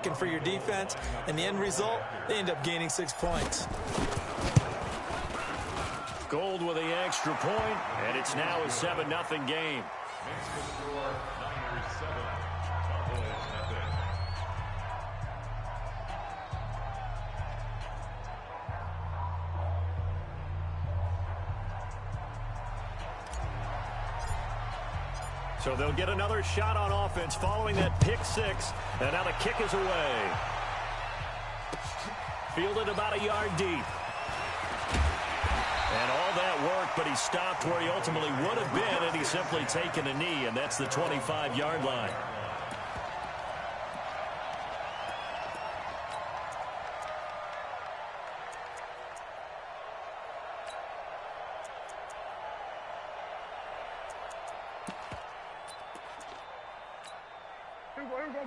working for your defense, and the end result, they end up gaining 6 points. Gold with the extra point, and it's now a 7-0 game. So they'll get another shot on offense following that pick six. And now the kick is away. Fielded about a yard deep. And all that work, but he stopped where he ultimately would have been, and he's simply taken a knee, and that's the 25-yard line.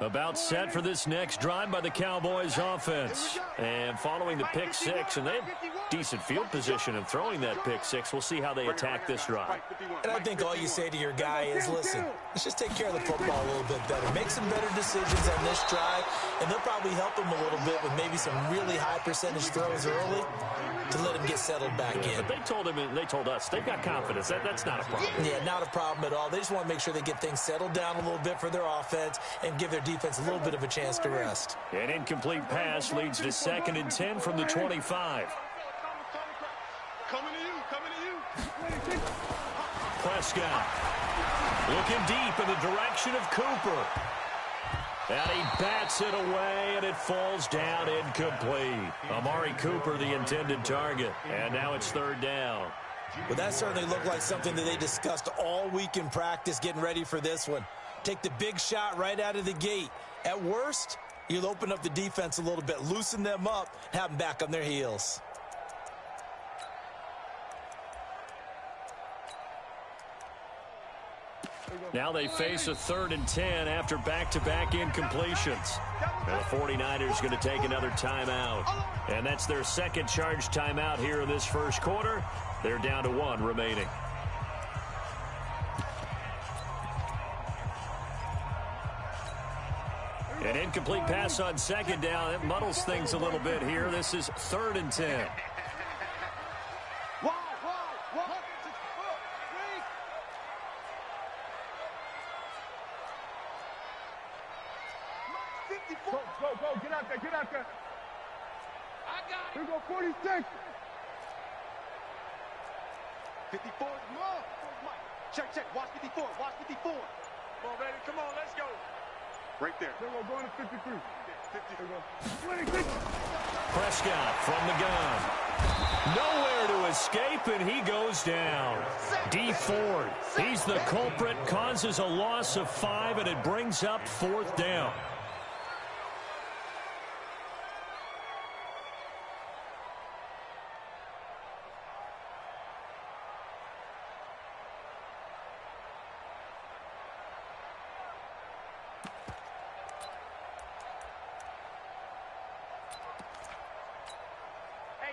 About set for this next drive by the Cowboys offense. And following the pick six, and they have decent field position in throwing that pick six. We'll see how they attack this drive. And I think all you say to your guy is, listen, let's just take care of the football a little bit better. Make some better decisions on this drive, and they'll probably help him a little bit with maybe some really high percentage throws early to let him get settled back in. But they told him, and they told us, they've got confidence. That's not a problem. Yeah, not a problem at all. They just want to make sure they get things settled down a little bit for their offense and give their defense a little bit of a chance to rest. An incomplete pass leads to 2nd and 10 from the 25. Coming to you. Prescott looking deep in the direction of Cooper. And he bats it away, and it falls down incomplete. Amari Cooper, the intended target. And now it's 3rd down. Well, that certainly looked like something that they discussed all week in practice getting ready for this one. Take the big shot right out of the gate. At worst, you'll open up the defense a little bit, loosen them up, have them back on their heels. Now they face a 3rd and 10 after back-to-back incompletions. And the 49ers going to take another timeout. And that's their second charge timeout here in this first quarter. They're down to 1 remaining. An incomplete pass on 2nd down. It muddles things a little bit here. This is 3rd and 10. Go, get out there. I got it. Here we go, 46. 54, more. Check, watch 54. Come on, baby, come on, let's go. Right there. Here we go, going to 53. 26. Prescott from the gun. Nowhere to escape, and he goes down. D Ford, he's the culprit, causes a loss of 5, and it brings up 4th down.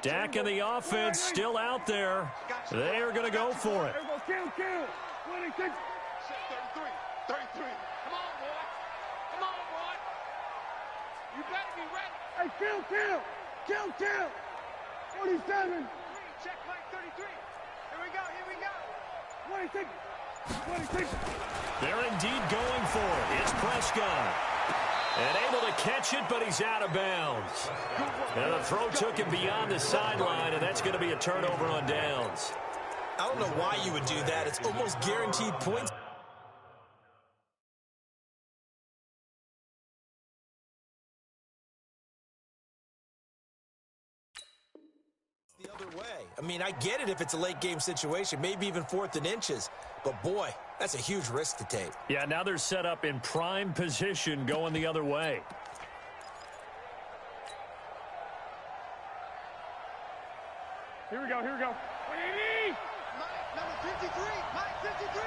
Dak and the offense still out there. They are going to go for it. Kill. 26. 33. Come on, boy. You better be ready. Hey, kill. 47. Checkmate 33. Here we go. 26. They're indeed going for it. It's Prescott. And able to catch it, but he's out of bounds. And the throw took him beyond the sideline, and that's going to be a turnover on downs. I don't know why you would do that. It's almost guaranteed points. The other way. I mean, I get it if it's a late game situation, maybe even 4th and inches. But boy, that's a huge risk to take. Yeah, now they're set up in prime position going the other way. Here we go. 80. Number 53. Mike 53.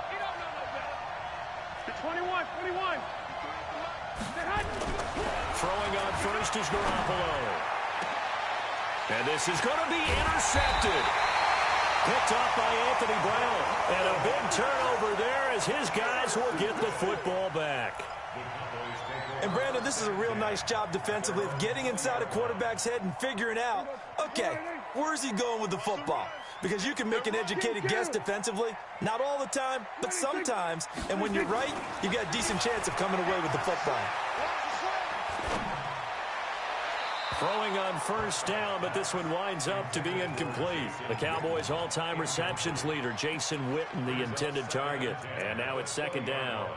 He don't know no better. 21. Throwing on first is Garoppolo. And this is going to be intercepted. Picked off by Anthony Brown. And a big turnover there as his guys will get the football back. And, Brandon, this is a real nice job defensively of getting inside a quarterback's head and figuring out, okay, where's he going with the football? Because you can make an educated guess defensively. Not all the time, but sometimes. And when you're right, you've got a decent chance of coming away with the football. Throwing on first down, but this one winds up to be incomplete. The Cowboys' all-time receptions leader, Jason Witten, the intended target. And now it's second down.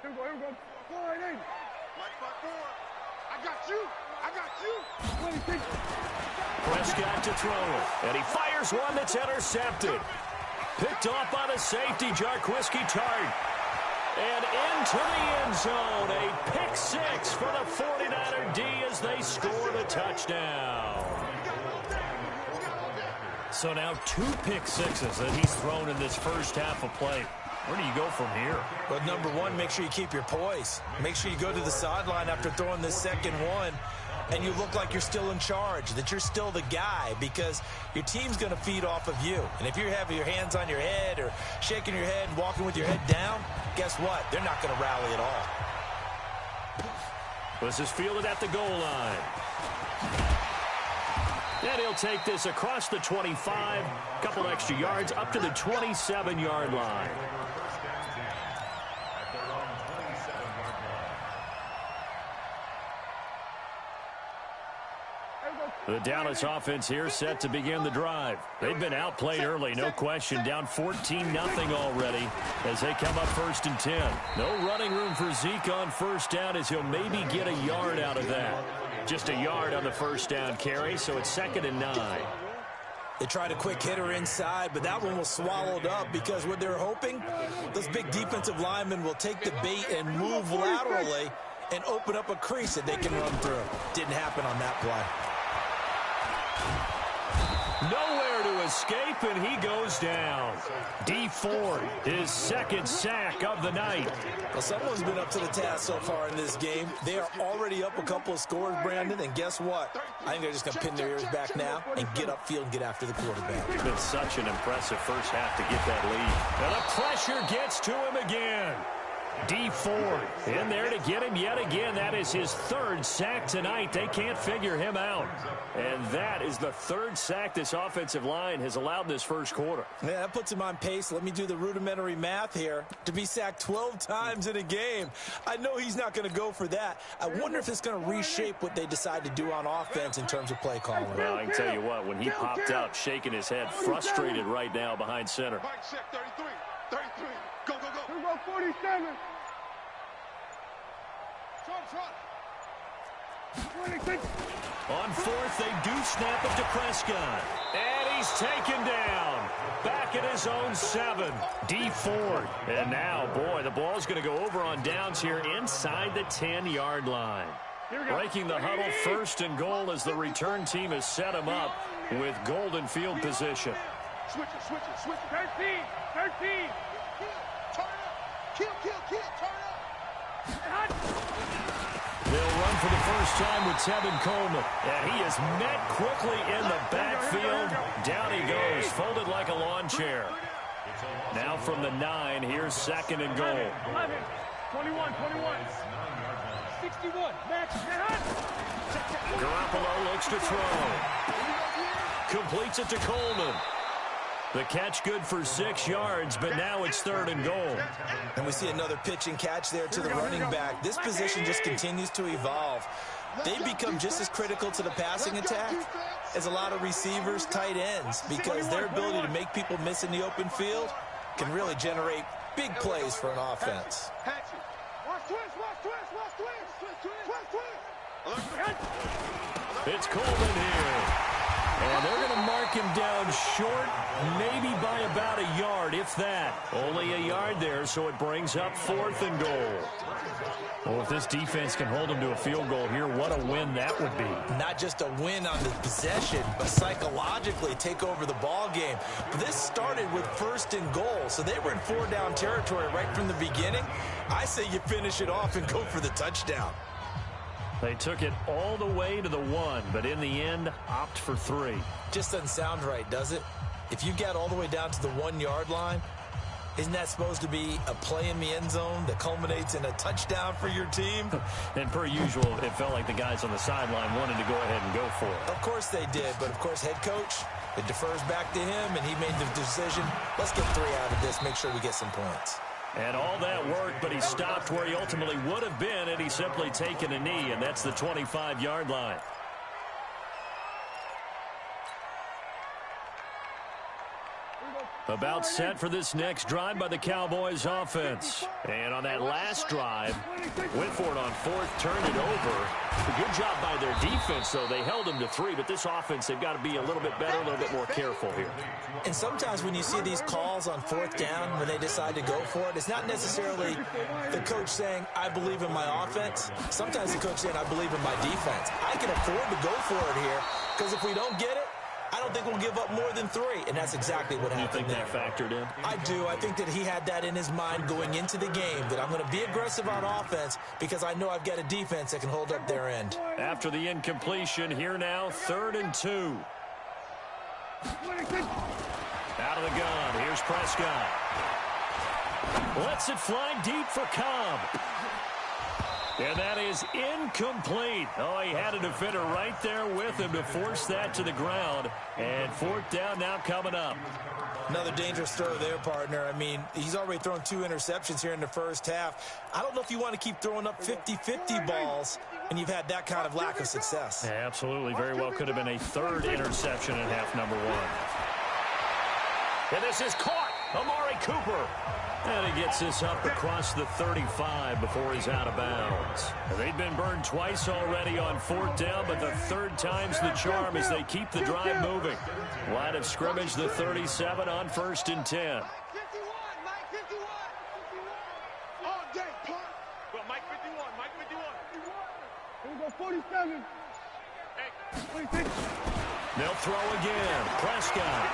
Here we go. I got you. Prescott to throw it. And he fires one that's intercepted. Picked off by the safety, Jarquiski Tart. And into the end zone. A pick six for the 49er D as they score the touchdown. So now 2 pick sixes that he's thrown in this first half of play. Where do you go from here? Well, number one, make sure you keep your poise. Make sure you go to the sideline after throwing this second one, and you look like you're still in charge, that you're still the guy, because your team's going to feed off of you. And if you're having your hands on your head or shaking your head and walking with your head down, guess what? They're not going to rally at all. This is fielded at the goal line. And he'll take this across the 25, couple extra yards, up to the 27-yard line. The Dallas offense here set to begin the drive. They've been outplayed early, no question, down 14-0 already as they come up 1st and 10. No running room for Zeke on first down as he'll maybe get a yard out of that. Just a yard on the first down carry, so it's 2nd and 9. They tried a quick hitter inside, but that one was swallowed up because what they're hoping, those big defensive linemen will take the bait and move laterally and open up a crease that they can run through. Didn't happen on that play. Nowhere to escape, and he goes down. D Ford, his 2nd sack of the night. Well, someone's been up to the task so far in this game. They are already up a couple of scores, Brandon, and guess what? I think they're just going to pin their ears back now and get upfield and get after the quarterback. It's been such an impressive first half to get that lead. And the pressure gets to him again. D Ford in there to get him yet again. That is his 3rd sack tonight. They can't figure him out. And that is the 3rd sack this offensive line has allowed this first quarter. Yeah, that puts him on pace. Let me do the rudimentary math here. To be sacked 12 times in a game, I know he's not going to go for that. I wonder if it's going to reshape what they decide to do on offense in terms of play calling. Well, I can tell you what, when he popped out shaking his head, frustrated right now behind center. 33. Go. Here we go, 47. Trot. 26. On 4th, they do snap it to Prescott. And he's taken down. Back at his own 7. D Ford. And now, boy, the ball's going to go over on downs here inside the 10-yard line. Breaking the huddle, 1st and goal as the return team has set him up with golden field position. Switch it. 13. Turn up. Kill. Turn up. They'll run for the first time with Tevin Coleman. And he is met quickly in the backfield. Down he goes, folded like a lawn chair. Now from the 9, here's 2nd and goal. 11, 21. 61. Max. Garoppolo looks to throw. Completes it to Coleman. The catch good for 6 yards, but now it's 3rd and goal. And we see another pitch and catch there to the running back. This position just continues to evolve. They become just as critical to the passing attack as a lot of receivers, tight ends, because their ability to make people miss in the open field can really generate big plays for an offense. It's Coleman here. And they're going to mark him down short, maybe by about a yard, if that. Only a yard there, so it brings up 4th and goal. Well, if this defense can hold them to a field goal here, what a win that would be. Not just a win on the possession, but psychologically take over the ball game. But this started with 1st and goal, so they were in 4-down territory right from the beginning. I say you finish it off and go for the touchdown. They took it all the way to the 1, but in the end, opt for 3. Just doesn't sound right, does it? If you get all the way down to the 1-yard line, isn't that supposed to be a play in the end zone that culminates in a touchdown for your team? And per usual, it felt like the guys on the sideline wanted to go ahead and go for it. Of course they did, but of course head coach, it defers back to him, and he made the decision, let's get 3 out of this, make sure we get some points. And all that worked, but he stopped where he ultimately would have been, and he's simply taken a knee, and that's the 25-yard line. About set for this next drive by the Cowboys offense. And on that last drive, went for it on 4th, turned it over. A good job by their defense, though. They held them to 3, but this offense, they've got to be a little bit better, a little bit more careful here. And sometimes when you see these calls on 4th down, when they decide to go for it, it's not necessarily the coach saying, I believe in my offense. Sometimes the coach saying, I believe in my defense. I can afford to go for it here, because if we don't get it, I don't think we'll give up more than 3, and that's exactly what happened there. You think that factored in? I do. I think that he had that in his mind going into the game, that I'm going to be aggressive on offense because I know I've got a defense that can hold up their end. After the incompletion, here now, 3rd and 2. Out of the gun, here's Prescott. Lets it fly deep for Cobb. And that is incomplete. Oh, he had a defender right there with him to force that to the ground. And 4th down now coming up. Another dangerous throw there, partner. I mean, he's already thrown 2 interceptions here in the first half. I don't know if you want to keep throwing up 50-50 balls, and you've had that kind of lack of success. Yeah, absolutely. Very well could have been a 3rd interception in half number 1. And this is caught. Amari Cooper. And he gets this up across the 35 before he's out of bounds. They've been burned twice already on 4th down, but the 3rd time's the charm as they keep the drive moving. Line of scrimmage, the 37 on 1st and 10. Mike 51. All day, punt. Well, Mike 51, Mike 51. Here we go, 47. Hey, 26. They'll throw again. Prescott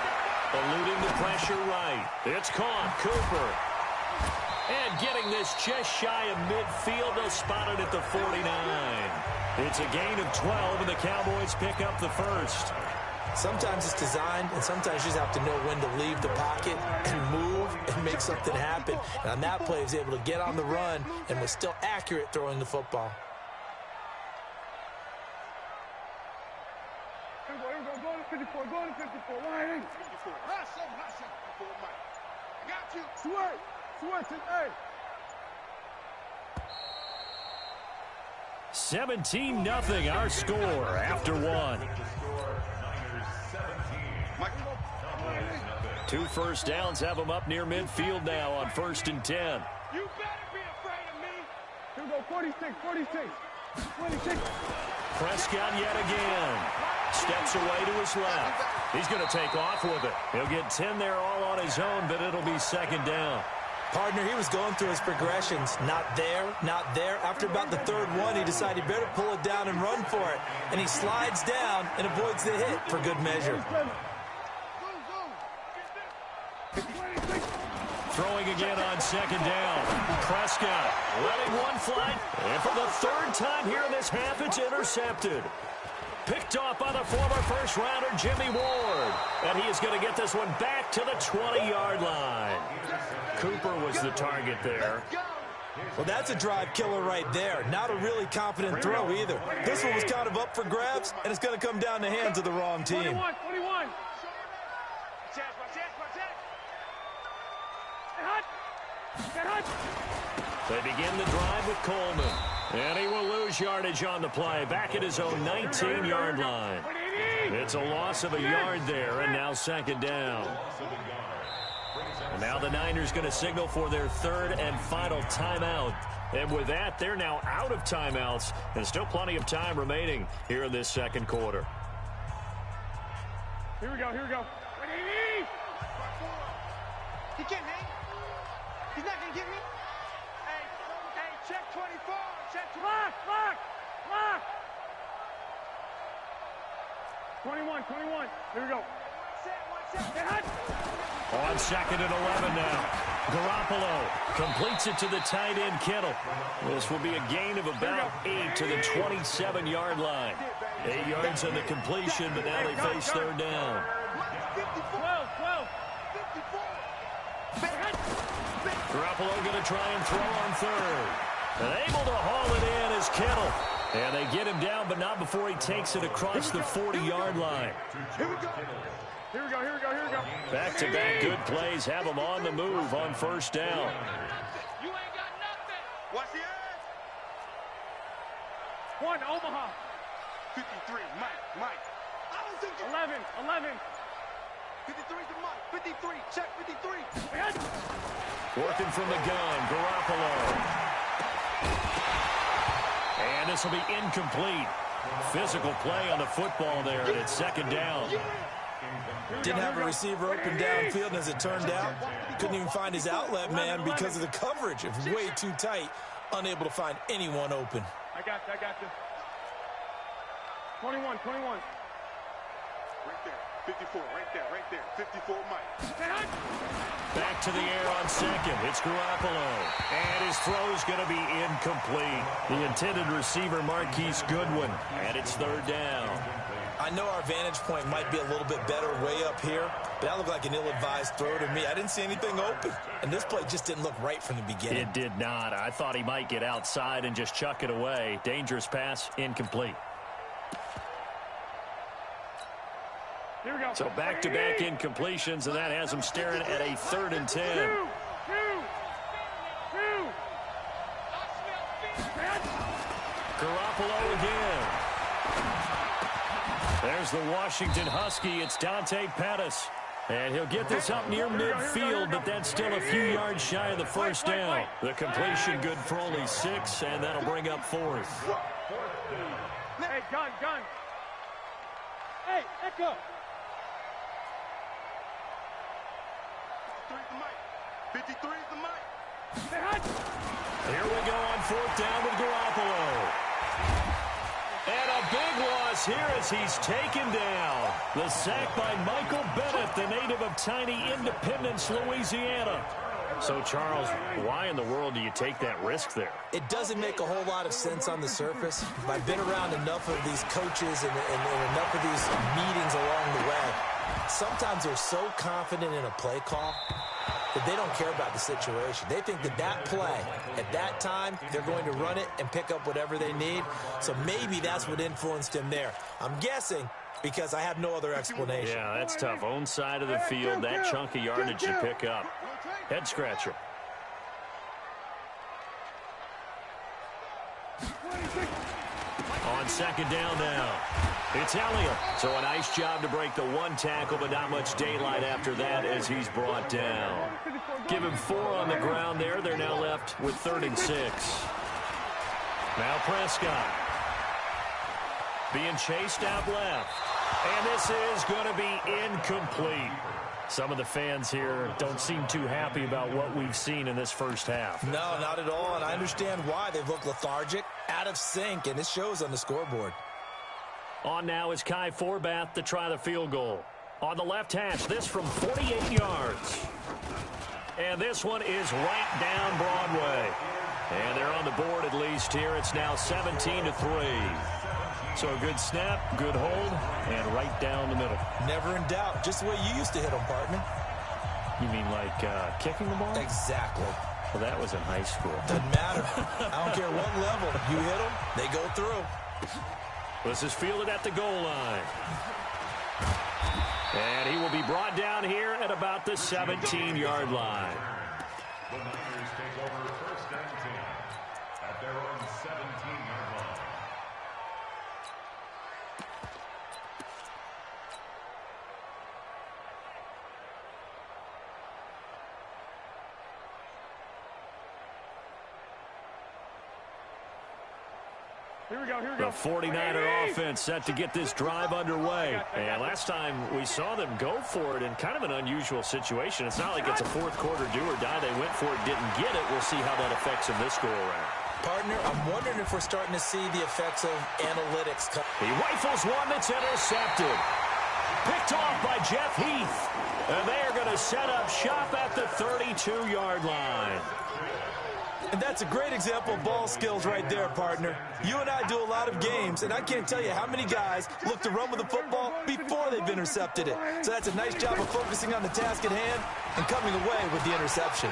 eluding the pressure right. It's caught. Cooper. And getting this just shy of midfield, they'll spot it at the 49. It's a gain of 12, and the Cowboys pick up the 1st. Sometimes it's designed, and sometimes you just have to know when to leave the pocket and move and make something happen. And on that play, he was able to get on the run and was still accurate throwing the football. Here we go, go to 54, go to 54. Right in. 54. Hot 7, Mike. I got you. Sweat. Hey. 17-0 our score after 1. 2 first downs have them up near midfield now on 1st and 10. You better be afraid of me. Here we go, 46. 26. Prescott yet again. Steps away to his left. He's going to take off with it. He'll get 10 there all on his own, but it'll be 2nd down. Partner, he was going through his progressions. Not there, not there. After about the 3rd one, he decided he better pull it down and run for it. And he slides down and avoids the hit for good measure. Throwing again on 2nd down. Prescott letting one fly. And for the 3rd time here in this half, it's intercepted. Picked off by the former first-rounder, Jimmy Ward. And he is going to get this one back to the 20-yard line. Cooper was the target there. Well, that's a drive killer right there. Not a really confident throw either. This one was kind of up for grabs, and it's going to come down the hands of the wrong team. 21. They begin the drive with Coleman. And he will lose yardage on the play. Back at his own 19-yard line. It's a loss of a yard there, and now 2nd down. And now the Niners going to signal for their 3rd and final timeout. And with that, they're now out of timeouts. And still plenty of time remaining here in this 2nd quarter. Here we go. He can't hang. He's not going to get me. Hey, check 24. Check 24. Lock. 21. Here we go. One set. On 2nd and 11 now. Garoppolo completes it to the tight end, Kittle. This will be a gain of about 8 to the 27-yard line. 8 yards on the completion, but now they face third down. 12. Garoppolo going to try and throw on third. And able to haul it in is Kittle. And they get him down, but not before he takes it across the 40-yard line. Here we go. Back-to-back good plays have him on the move on first down. You ain't got nothing. Watch the edge. 1, Omaha. 53, Mike. 11. 53 to Mike. 53, check 53. Working from the gun, Garoppolo. And this will be incomplete. Physical play on the football there, and it's second down. Didn't have a receiver open downfield, and as it turned out, couldn't even find his outlet man because of the coverage. It was way too tight, unable to find anyone open. I got you. 21. Right there. 54, right there. 54, Mike. Back to the air on second. It's Garoppolo. And his throw's going to be incomplete. The intended receiver, Marquise Goodwin. And it's third down. I know our vantage point might be a little bit better way up here, but that looked like an ill-advised throw to me. I didn't see anything open, and this play just didn't look right from the beginning. It did not. I thought he might get outside and just chuck it away. Dangerous pass, incomplete. Here we go. So back-to-back incompletions, and that has him staring at a 3rd and 10. Two. Garoppolo again. There's the Washington Husky. It's Dante Pettis. And he'll get this up near midfield, but that's still a few yards shy of the first down. The completion good for only 6, and that'll bring up 4th. Hey, gun. Hey, echo. 53's the mic. Here we go on 4th down with Garoppolo. And a big loss here as he's taken down. The sack by Michael Bennett, the native of tiny Independence, Louisiana. So, Charles, why in the world do you take that risk there? It doesn't make a whole lot of sense on the surface. I've been around enough of these coaches and enough of these meetings along the way. Sometimes they're so confident in a play call that they don't care about the situation. They think that play, at that time, they're going to run it and pick up whatever they need. So maybe that's what influenced him there. I'm guessing because I have no other explanation. Yeah, that's tough. Own side of the field, that chunk of yardage you pick up. Head scratcher. On 2nd down now. It's Elliott. So a nice job to break the 1 tackle, but not much daylight after that as he's brought down. Give him 4 on the ground there. They're now left with 3rd and 6. Now Prescott. Being chased out left. And this is going to be incomplete. Some of the fans here don't seem too happy about what we've seen in this first half. No, not at all, and I understand why. They've looked lethargic, out of sync, and it shows on the scoreboard. On now is Kai Forbath to try the field goal. On the left hash, this from 48 yards. And this one is right down Broadway. And they're on the board at least here. It's now 17-3. So a good snap, good hold, and right down the middle. Never in doubt. Just the way you used to hit them, partner. You mean like kicking the ball? Exactly. Well, that was in high school. Doesn't matter. I don't care what level. You hit them, they go through. This is fielded at the goal line. And he will be brought down here at about the 17-yard line. The Niners take over 1st and 10 at their own 17-yard line. The 49er offense set to get this drive underway. And last time we saw them go for it in kind of an unusual situation. It's not like it's a fourth quarter do or die. They went for it, didn't get it. We'll see how that affects them this go-around. Partner, I'm wondering if we're starting to see the effects of analytics. He rifles one that's intercepted. Picked off by Jeff Heath. And they are going to set up shop at the 32-yard line. And that's a great example of ball skills right there, partner. You and I do a lot of games, and I can't tell you how many guys look to run with the football before they've intercepted it. So that's a nice job of focusing on the task at hand and coming away with the interception.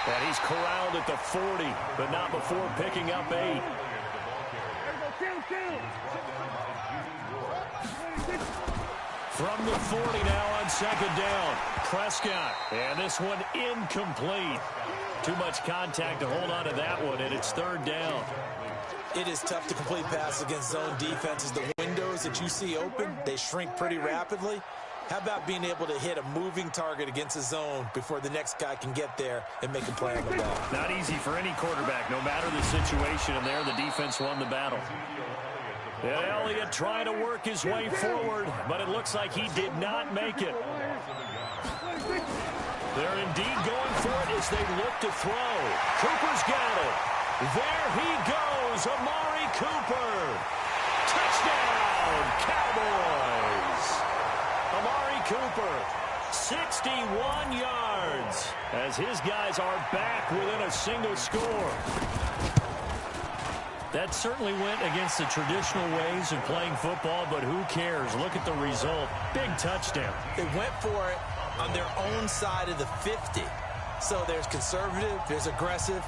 And he's corralled at the 40, but not before picking up 8. From the 40 now on second down. Prescott, and this one incomplete. Too much contact to hold on to that one, and it's third down. It is tough to complete passes against zone defenses. The windows that you see open, they shrink pretty rapidly. How about being able to hit a moving target against a zone before the next guy can get there and make a play on the ball? Not easy for any quarterback, no matter the situation, and there the defense won the battle. And Elliott trying to work his way forward, but it looks like he did not make it. They're indeed going for it as they look to throw. Cooper's got it. There he goes, Amari Cooper. Touchdown, Cowboys. Amari Cooper, 61 yards, as his guys are back within a single score. That certainly went against the traditional ways of playing football, but who cares? Look at the result. Big touchdown. They went for it on their own side of the 50. So there's conservative, there's aggressive,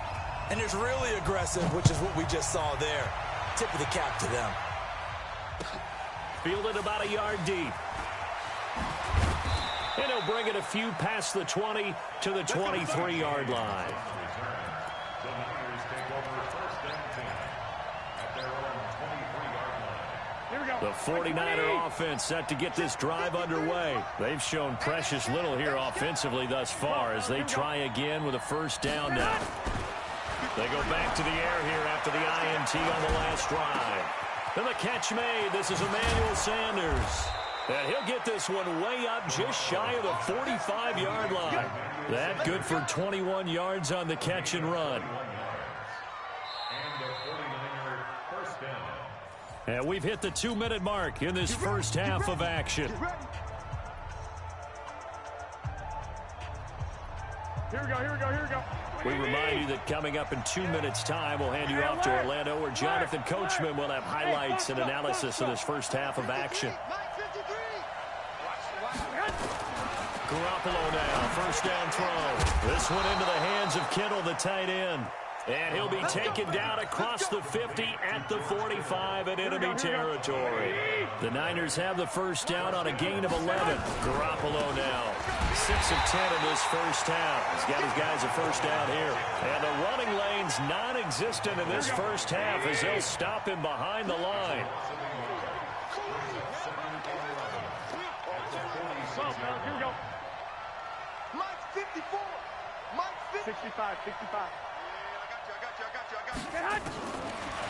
and there's really aggressive, which is what we just saw there. Tip of the cap to them. Fielded about a yard deep. And he'll bring it a few past the 20 to the 23-yard line. The 49er offense set to get this drive underway. They've shown precious little here offensively thus far as they try again with a first down now. They go back to the air here after the INT on the last drive. And the catch made. This is Emmanuel Sanders. And he'll get this one way up just shy of the 45-yard line. That good for 21 yards on the catch and run. And we've hit the 2-minute mark in this first half of action. Here we go. We remind you that coming up in 2 minutes' time, we'll hand you off to Orlando, where Jonathan Coachman will have highlights and analysis of this first half of action. Garoppolo now, first down throw. This one into the hands of Kittle, the tight end. And he'll be taken down across the 50 at the 45 in enemy territory. The Niners have the first down on a gain of 11. Garoppolo now, 6 of 10 in this first half. He's got his guys a first down here. And the running lane's non-existent in this first half as they'll stop him behind the line. Here we go. Mike 54. Mike 65.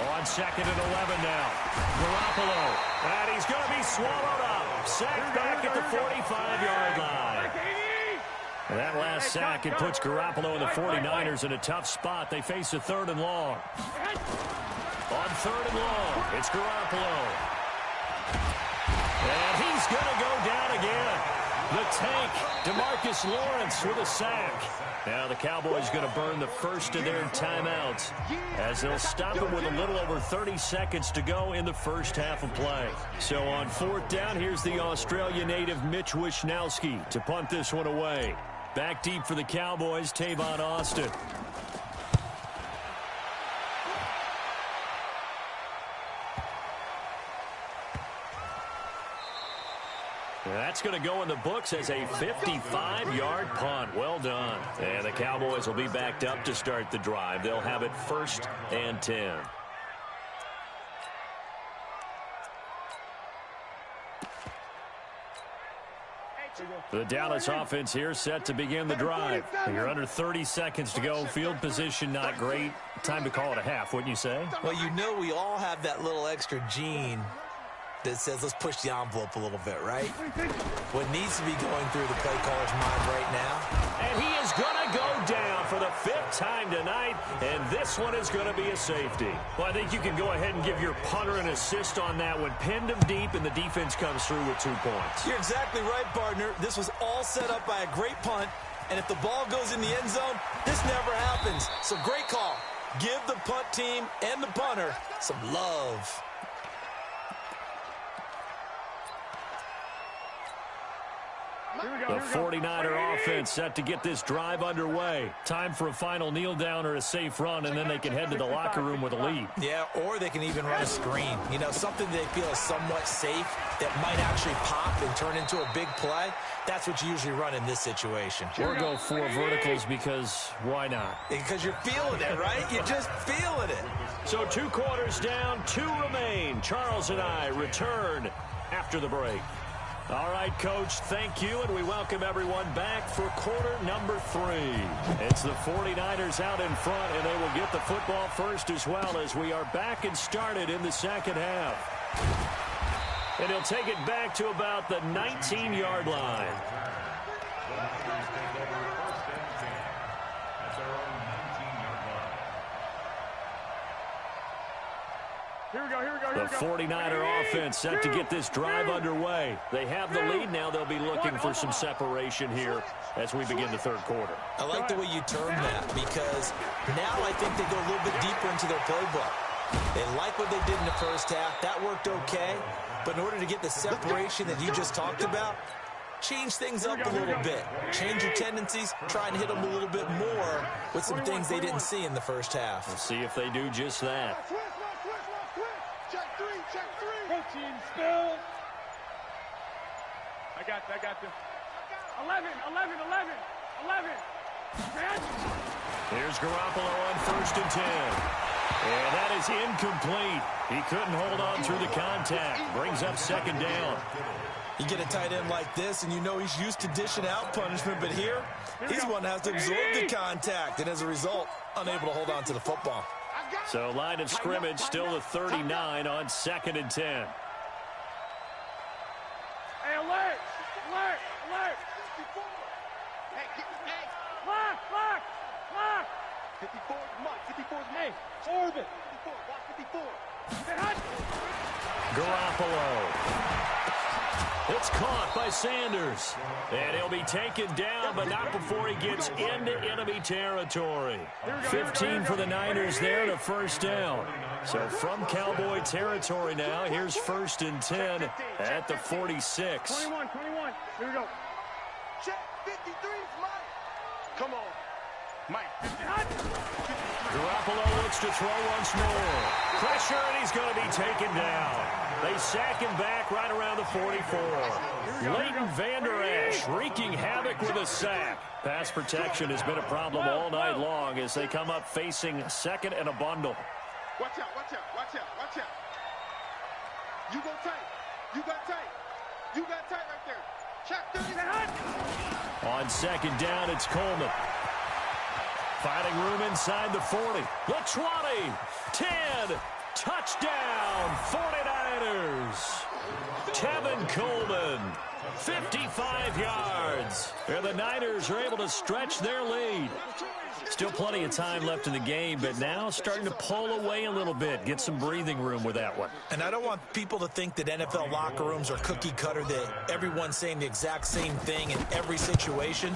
On second and 11 now. Garoppolo. And he's going to be swallowed up. Sacked back at the 45-yard line. And that last sack, it puts Garoppolo and the 49ers in a tough spot. They face a third and long. On third and long, it's Garoppolo. And he's going to go down again. The tank, DeMarcus Lawrence with a sack. Now the Cowboys going to burn the first of their timeouts as they'll stop him with a little over 30 seconds to go in the first half of play. So on fourth down, here's the Australia native Mitch Wishnowsky to punt this one away. Back deep for the Cowboys, Tavon Austin. That's going to go in the books as a 55-yard punt. Well done. And the Cowboys will be backed up to start the drive. They'll have it 1st and 10. The Dallas offense here set to begin the drive. You're under 30 seconds to go. Field position not great. Time to call it a half, wouldn't you say? Well, you know we all have that little extra gene that says let's push the envelope a little bit, right? What needs to be going through the play caller's mind right now. And he is going to go down for the 5th time tonight, and this one is going to be a safety. Well, I think you can go ahead and give your punter an assist on that one. Pinned him deep, and the defense comes through with 2 points. You're exactly right, partner. This was all set up by a great punt, and if the ball goes in the end zone, this never happens. So great call. Give the punt team and the punter some love. The 49er offense set to get this drive underway. Time for a final kneel down or a safe run, and then they can head to the locker room with a lead. Yeah, or they can even run a screen. You know, something they feel is somewhat safe that might actually pop and turn into a big play. That's what you usually run in this situation. Or go 4 verticals because why not? Because you're feeling it, right? You're just feeling it. So 2 quarters down, 2 remain. Charles and I return after the break. All right, Coach, thank you, and we welcome everyone back for quarter number 3. It's the 49ers out in front, and they will get the football first as well as we are back and started in the second half. And he'll take it back to about the 19-yard line. The 49er offense set to get this drive underway. They have the lead now. They'll be looking for some separation here as we begin the third quarter. I like the way you term that because now I think they go a little bit deeper into their playbook. They like what they did in the first half. That worked okay. But in order to get the separation that you just talked about, change things up a little bit. Change your tendencies. Try and hit them a little bit more with some things they didn't see in the first half. We'll see if they do just that. I got this. 11. Here's Garoppolo on 1st and 10. And that is incomplete. He couldn't hold on through the contact. Brings up 2nd down. You get a tight end like this, and you know he's used to dishing out punishment, but here, he's one that has to absorb the contact, and as a result, unable to hold on to the football. So line of scrimmage still the 39 on 2nd and 10. Hey, alert! Lock! 54 is Mike. 54 is Hey, orbit. 54, watch 54. Garoppolo. It's caught by Sanders. And he'll be taken down, but not before he gets into enemy territory. 15 for the Niners there to 1st down. So from Cowboy territory now, here's 1st and 10 at the 46. 21. Here we go. Check 53 is Mike. Come on. Mike. Garoppolo looks to throw once more. Pressure, and he's going to be taken down. They sack him back right around the 44. Leighton Vander Esch wreaking havoc with a sack. Pass protection has been a problem all night long as they come up facing 2nd and a bundle. Watch out. You go tight. You got tight right there. Check 30. On 2nd down, it's Coleman. Finding room inside the 40. The 20. 10. Touchdown, 49ers. Tevin Coleman, 55 yards. And the Niners are able to stretch their lead. Still plenty of time left in the game, but now starting to pull away a little bit. Get some breathing room with that one. And I don't want people to think that NFL locker rooms are cookie cutter, that everyone's saying the exact same thing in every situation.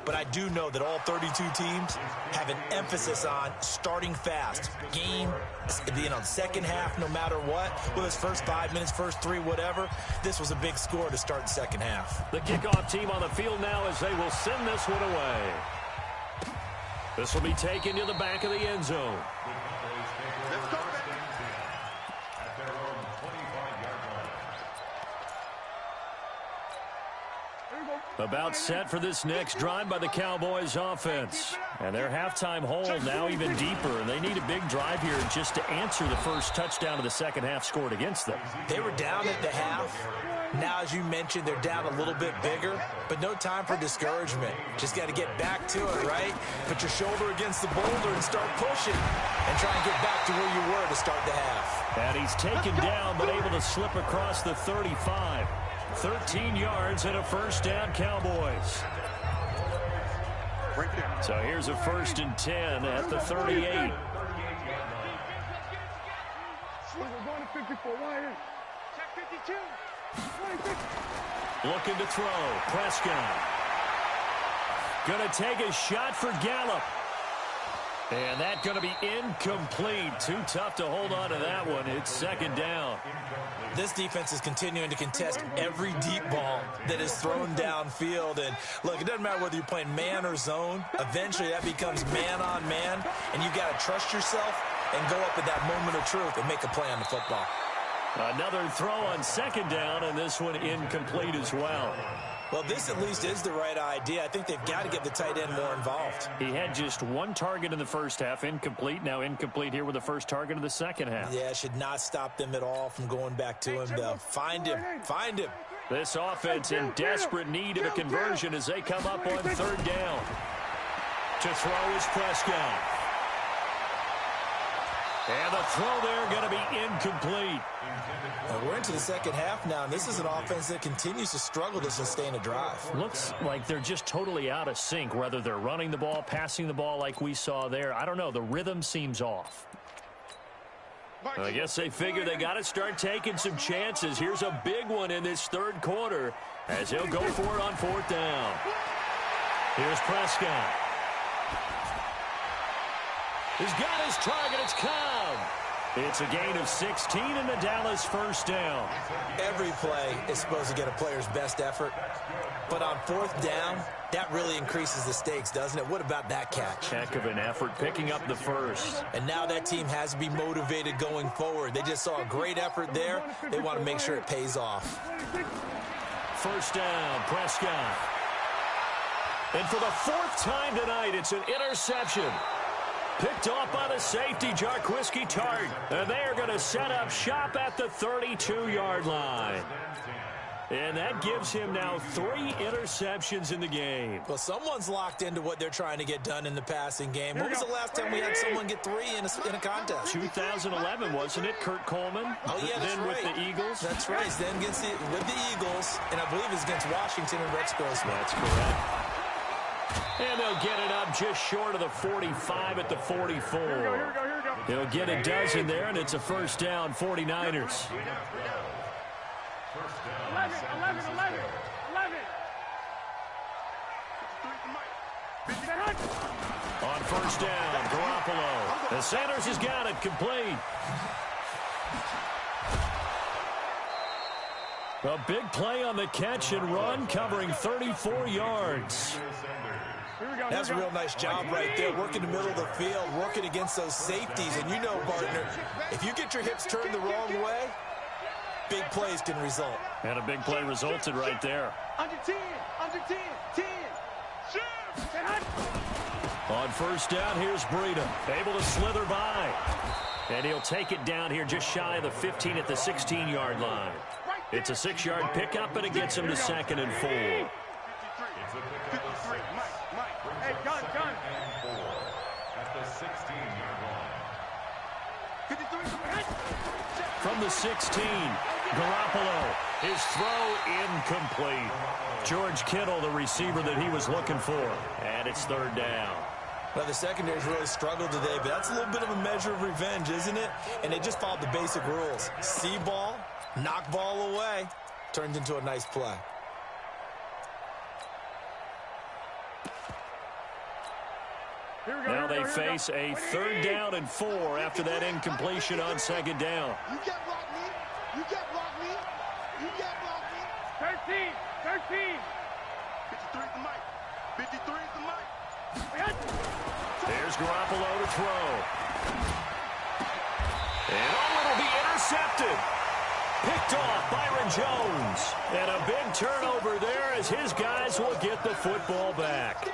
But I do know that all 32 teams have an emphasis on starting fast. Game, second half, no matter what. Whether it's first 5 minutes, first 3, whatever. This was a big score to start the second half. The kickoff team on the field now as they will send this one away. This will be taken to the back of the end zone. About set for this next drive by the Cowboys offense. And their halftime hold now even deeper, and they need a big drive here just to answer the first touchdown of the second half scored against them. They were down at the half. Now, as you mentioned, they're down a little bit bigger, but no time for discouragement. Just got to get back to it, right? Put your shoulder against the boulder and start pushing and try and get back to where you were to start the half. And he's taken down but able to slip across the 35. 13 yards and a first down, Cowboys. So here's a 1st and 10 at the 38. We're going to 54. Check 52. Looking to throw. Prescott. Going to take a shot for Gallup. And that's going to be incomplete. Too tough to hold on to that one. It's 2nd down. This defense is continuing to contest every deep ball that is thrown downfield. And, look, it doesn't matter whether you're playing man or zone. Eventually that becomes man on man, and you've got to trust yourself and go up at that moment of truth and make a play on the football. Another throw on 2nd down, and this one incomplete as well. Well, this at least is the right idea. I think they've got to get the tight end more involved. He had just 1 target in the first half, incomplete. Now incomplete here with the first target of the second half. Yeah, should not stop them at all from going back to him, though. Find him. Find him. This offense in desperate need of a conversion as they come up on 3rd down. To throw is Prescott. And the throw there going to be incomplete. We're into the second half now, and this is an offense that continues to struggle to sustain a drive. Looks like they're just totally out of sync, whether they're running the ball, passing the ball like we saw there. I don't know. The rhythm seems off. I guess they figure they got to start taking some chances. Here's a big one in this 3rd quarter as he'll go for it on 4th down. Here's Prescott. He's got his target. It's Cobb. It's a gain of 16 and the Dallas 1st down. Every play is supposed to get a player's best effort. But on 4th down, that really increases the stakes, doesn't it? What about that catch? Heck of an effort picking up the first. And now that team has to be motivated going forward. They just saw a great effort there. They want to make sure it pays off. 1st down, Prescott. And for the 4th time tonight, it's an interception. Picked off by the safety, Jarquiski Tart. And they are going to set up shop at the 32-yard line. And that gives him now 3 interceptions in the game. Well, someone's locked into what they're trying to get done in the passing game. When was the last time we had someone get 3 in a contest? 2011, wasn't it? Kurt Coleman? Oh, yeah, that's then right. With the Eagles? That's right. Then with the Eagles, and I believe it's against Washington and Rex Grossman. That's correct. And they'll get it up just short of the 45 at the 44. Here we go. They'll get a dozen there, and it's a 1st down, 49ers. 11. On 1st down, Garoppolo. And Sanders has got it complete. A big play on the catch and run, covering 34 yards. That's a real nice job right there, working the middle of the field, working against those safeties. And you know, partner, if you get your hips turned the wrong way, big plays can result. And a big play resulted right there. Under 10. 10. Shoot. On 1st down, here's Breida, able to slither by. And he'll take it down here just shy of the 15 at the 16-yard line. It's a 6-yard pickup, and it gets him to 2nd and 4. Hey, gun. At the 16-yard line. From the 16, Garoppolo, his throw incomplete. George Kittle, the receiver that he was looking for. And it's 3rd down. Well, the secondary's really struggled today, but that's a little bit of a measure of revenge, isn't it? And they just followed the basic rules. See ball, knock ball away, turned into a nice play. Now they face a 3rd down and 4 after that incompletion on 2nd down. You can't block me. 13. 53 is the mic. There's Garoppolo to throw. And it'll be intercepted. Picked off Byron Jones. And a big turnover there as his guys will get the football back.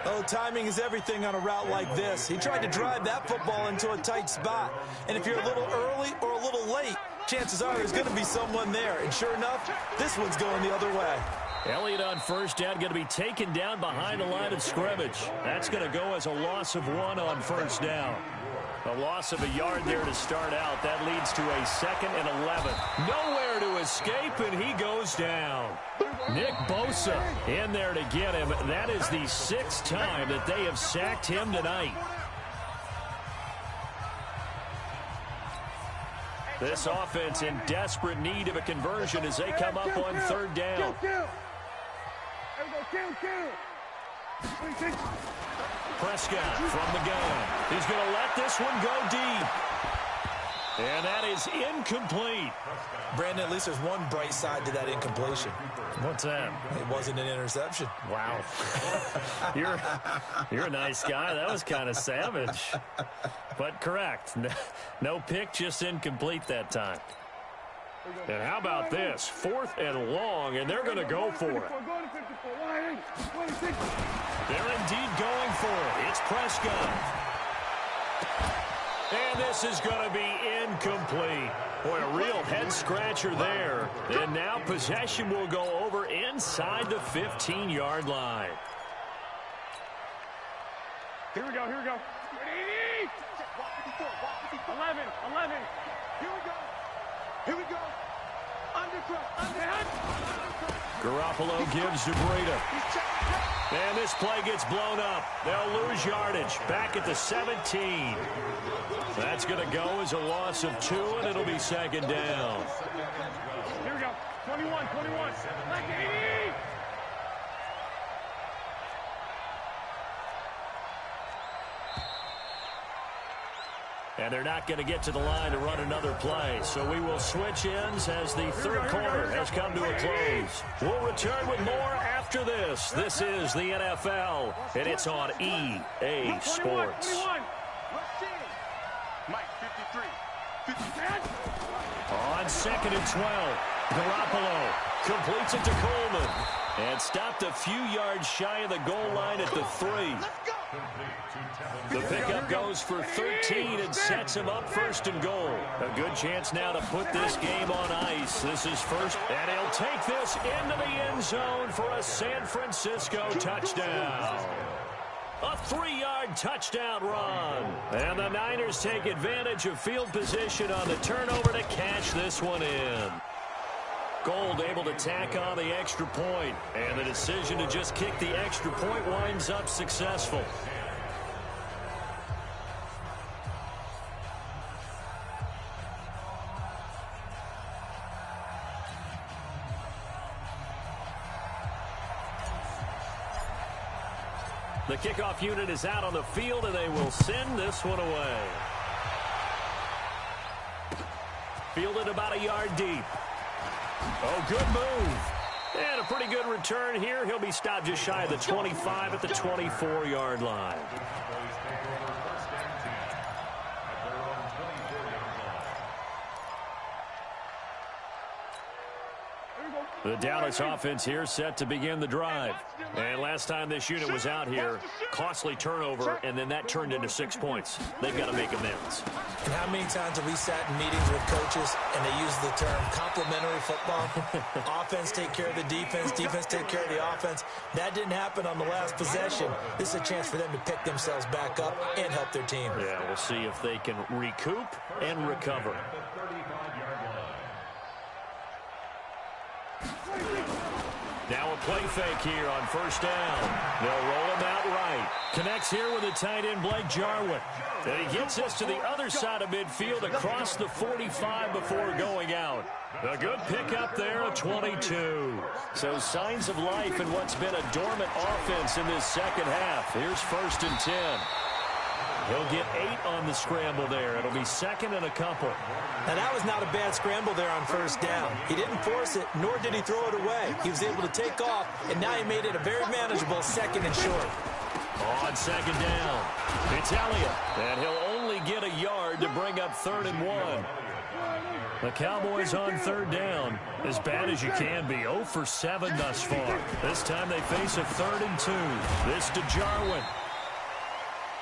Oh, timing is everything on a route like this. He tried to drive that football into a tight spot. And if you're a little early or a little late, chances are there's going to be someone there. And sure enough, this one's going the other way. Elliott on first down, going to be taken down behind the line of scrimmage. That's going to go as a loss of 1 on first down. A loss of a yard there to start out. That leads to a 2nd and 11. Nowhere to escape, and he goes down. Nick Bosa in there to get him. That is the 6th time that they have sacked him tonight. This offense in desperate need of a conversion as they come up on 3rd down. Prescott from the gun. He's going to let this one go deep. And that is incomplete. Brandon, at least there's one bright side to that incompletion. What's that? It wasn't an interception. Wow. You're a nice guy. That was kind of savage. But correct. No pick, just incomplete that time. And how about this? 4th and long, and they're going to go for it. They're indeed going for it. It's Prescott. And this is going to be incomplete. Boy, a real head-scratcher there. And now possession will go over inside the 15-yard line. Here we go. 11. Here we go. Garoppolo gives to Breida. And this play gets blown up. They'll lose yardage. Back at the 17. That's going to go as a loss of 2, and it'll be 2nd down. Here we go. 21. And they're not going to get to the line to run another play. So we will switch ends as the 3rd quarter has come to a close. We'll return with more after this. This is the NFL, and it's on EA Sports. 21. Mike, 53. On 2nd and 12, Garoppolo completes it to Coleman. And stopped a few yards shy of the goal line at the 3. The pickup goes for 13 and sets him up 1st and goal. A good chance now to put this game on ice. This is first, and he'll take this into the end zone for a San Francisco touchdown. A 3-yard touchdown run. And the Niners take advantage of field position on the turnover to cash this one in. Gold able to tack on the extra point, and the decision to just kick the extra point winds up successful. The kickoff unit is out on the field, and they will send this one away. Fielded about a yard deep. Oh, good move. And a pretty good return here. He'll be stopped just shy of the 25 at the 24-yard line. The Dallas offense here set to begin the drive. And last time this unit was out here, costly turnover, and then that turned into 6 points. They've got to make amends. And how many times have we sat in meetings with coaches and they use the term complementary football? Offense take care of the defense, defense take care of the offense. That didn't happen on the last possession. This is a chance for them to pick themselves back up and help their team. Yeah, we'll see if they can recoup and recover. Now a play fake here on first down. They'll roll him out right. Connects here with the tight end, Blake Jarwin. And he gets this to the other side of midfield across the 45 before going out. A good pickup there, a 22. So signs of life in what's been a dormant offense in this second half. Here's 1st and 10. He'll get 8 on the scramble there. It'll be 2nd and a couple. Now, that was not a bad scramble there on first down. He didn't force it, nor did he throw it away. He was able to take off, and now he made it a very manageable 2nd and short. On 2nd down, it's Elliott. And he'll only get a yard to bring up 3rd and 1. The Cowboys on third down. As bad as you can be. 0 for 7 thus far. This time they face a 3rd and 2. This to Jarwin.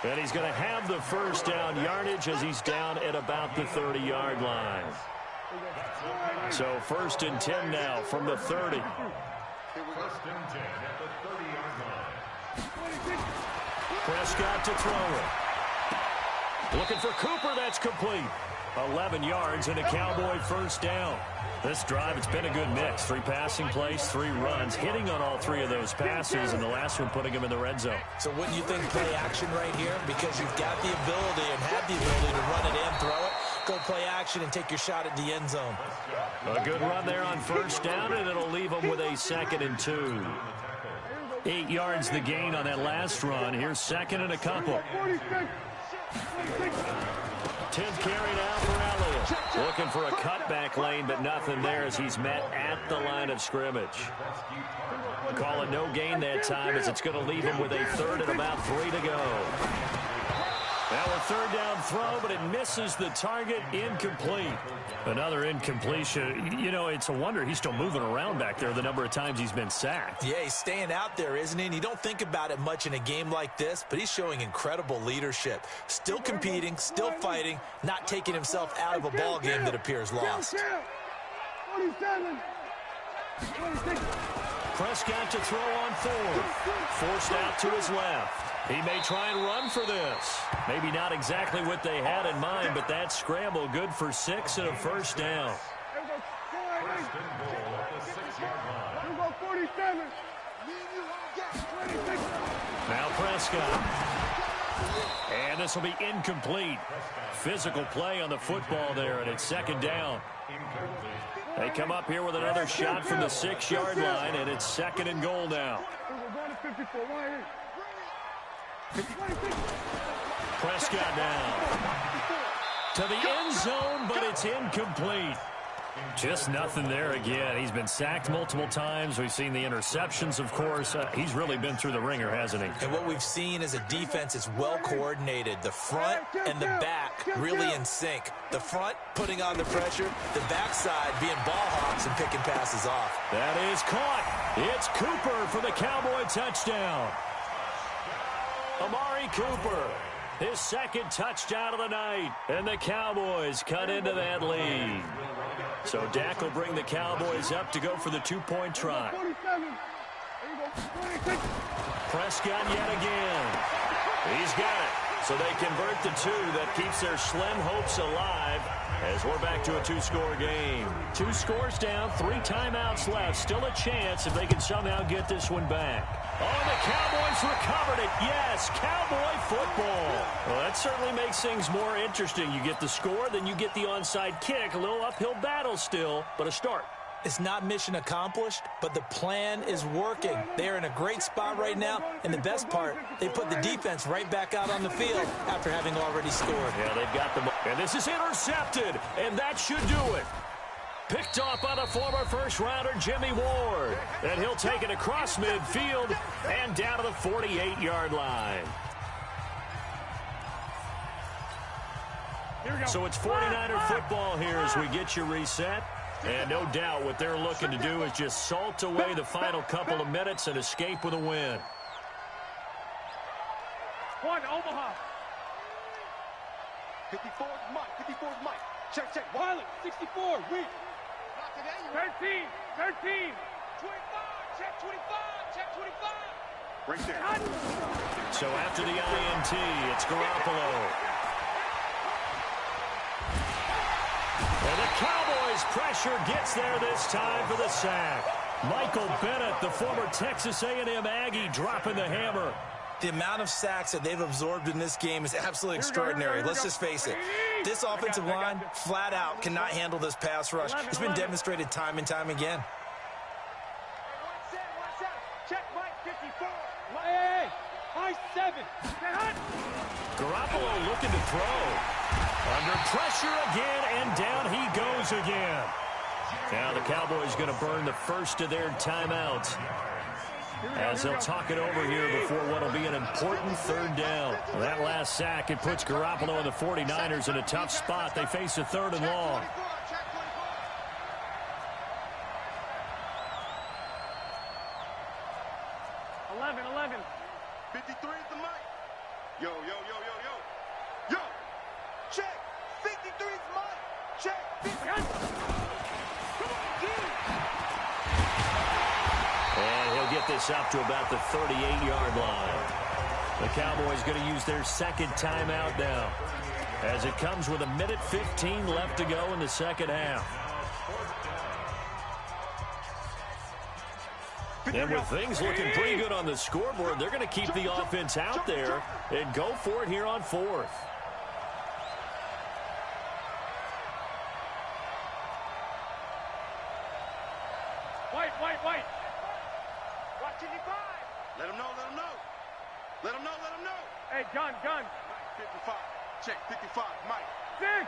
And he's going to have the first down yardage as he's down at about the 30-yard line. So 1st and 10 now from the 30. 1st and 10 at the 30-yard line. Prescott to throw it. Looking for Cooper. That's complete. 11 yards and a Cowboy first down. This drive, it's been a good mix. 3 passing plays, 3 runs, hitting on all 3 of those passes, and the last one putting him in the red zone. So wouldn't you think play action right here? Because you've got the ability and have the ability to run it in, throw it, go play action, and take your shot at the end zone. A good run there on first down, and it'll leave him with a 2nd and 2. 8 yards the gain on that last run. Here's 2nd and a couple. 10th carry now for Elliott. Looking for a cutback lane, but nothing there as he's met at the line of scrimmage. Call it no gain that time as it's going to leave him with a 3rd and about 3 to go. Now a 3rd down throw, but it misses the target. Incomplete. Another incompletion. You know, it's a wonder he's still moving around back there the number of times he's been sacked. Yeah, he's staying out there, isn't he? And you don't think about it much in a game like this, but he's showing incredible leadership. Still competing, still fighting, not taking himself out of a ball game that appears lost. Prescott to throw on 4th. Forced out to his left. He may try and run for this. Maybe not exactly what they had in mind, but that scramble good for 6 and a first down. 1st and goal at the 6-yard line. Now Prescott. And this will be incomplete. Physical play on the football there, and it's 2nd down. They come up here with another shot from the 6-yard line, and it's 2nd and goal now. Prescott now to the end zone, but it's incomplete. Just nothing there again. He's been sacked multiple times. We've seen the interceptions, of course. He's really been through the ringer, hasn't he? And what we've seen is a defense that's well coordinated. The front and the back really in sync. The front putting on the pressure, the backside being ball hawks and picking passes off. That is caught. It's Cooper for the Cowboy touchdown. Amari Cooper, his 2nd touchdown of the night, and the Cowboys cut into that lead. So Dak will bring the Cowboys up to go for the 2-point try. Prescott yet again. He's got it. So they convert the 2. That keeps their slim hopes alive as we're back to a 2-score game. 2 scores down, 3 timeouts left. Still a chance if they can somehow get this one back. Oh, the Cowboys recovered it. Yes, Cowboy football. Well, that certainly makes things more interesting. You get the score, then you get the onside kick. A little uphill battle still, but a start. It's not mission accomplished, but the plan is working. They're in a great spot right now, and the best part, they put the defense right back out on the field after having already scored. Yeah, they've got them. And this is intercepted, and that should do it. Picked off by the former first-rounder Jimmy Ward. And he'll take it across midfield and down to the 48-yard line. So it's 49er football here as we get you reset. And no doubt what they're looking to do is just salt away the final couple of minutes and escape with a win. One, Omaha. 54 Mike. 54 Mike. Check, check. Wiley, 64. Weak. 13. 13. 25. Check 25. Check 25. Right there. So after the INT, it's Garoppolo. And the Cowboys pressure gets there this time for the sack. Michael Bennett, the former Texas A&M Aggie, dropping the hammer. The amount of sacks that they've absorbed in this game is absolutely extraordinary. Let's just face it. This offensive line, flat out, cannot handle this pass rush. It's been demonstrated time and time again. Check Mike 54. Hey, Mike 7. Garoppolo looking to throw. Under pressure again, and down he goes again. Now the Cowboys going to burn the first of their timeouts as they'll talk it over here before what will be an important 3rd down. Well, that last sack, it puts Garoppolo and the 49ers in a tough spot. They face a 3rd and long. this up to about the 38-yard line. The Cowboys going to use their second timeout now, as it comes with 1:15 left to go in the second half. And with things looking pretty good on the scoreboard, they're going to keep the offense out there and go for it here on fourth. White. Watch 55. Let him know. Let him know. Hey, gun. 55. Check, 55. Mike. Six.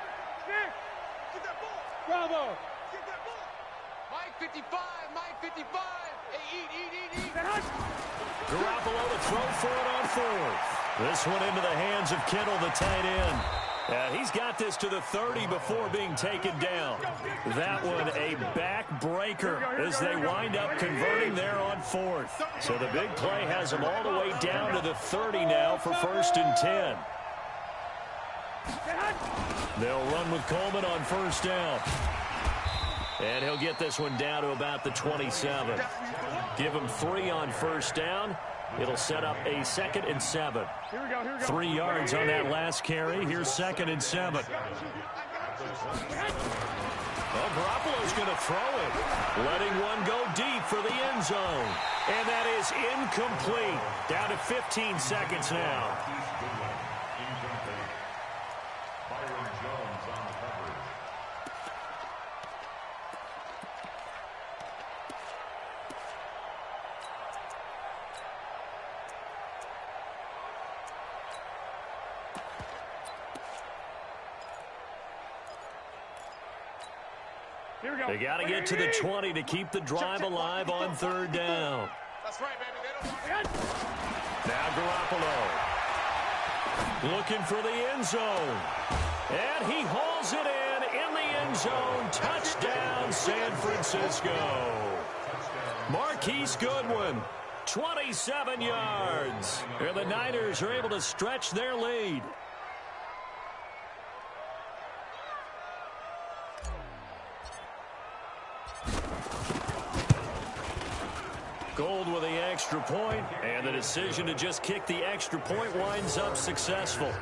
Get that ball. Bravo. Get that ball. Mike 55. Hey, eat. Garoppolo to throw for it on fourth. This one into the hands of Kittle, the tight end. He's got this to the 30 before being taken down. That one a backbreaker as they wind up converting there on fourth. So the big play has them all the way down to the 30 now for 1st and 10. They'll run with Coleman on first down. And he'll get this one down to about the 27. Give him 3 on first down. It'll set up a 2nd and 7. 3 yards on that last carry. Here's 2nd and 7. Well, Garoppolo's going to throw it. Letting one go deep for the end zone. And that is incomplete. Down to 15 seconds now. They got to get to the 20 to keep the drive alive on 3rd down. That's right, baby. Now Garoppolo looking for the end zone. And he hauls it in the end zone. Touchdown, San Francisco. Marquise Goodwin, 27 yards. And the Niners are able to stretch their lead. Gold with the extra point, and the decision to just kick the extra point winds up successful.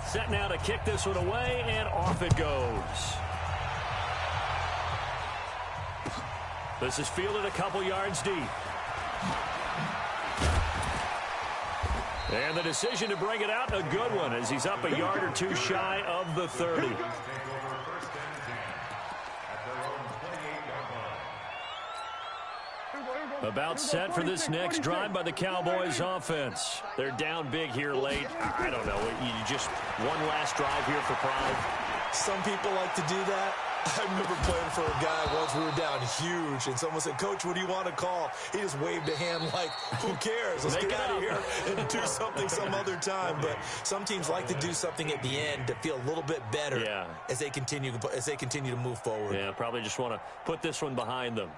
Set now to kick this one away, and off it goes. This is fielded a couple yards deep. And the decision to bring it out, a good one, as he's up a yard or two shy of the 30. About set for this next drive by the Cowboys offense. They're down big here late. I don't know. You just one last drive here for pride. Some people like to do that. I remember playing for a guy once. We were down huge, and someone said, "Coach, what do you want to call?" He just waved a hand like, "Who cares? Let's get out of here and do something some other time." But some teams like to do something at the end to feel a little bit better as they continue to move forward. Yeah, probably just want to put this one behind them.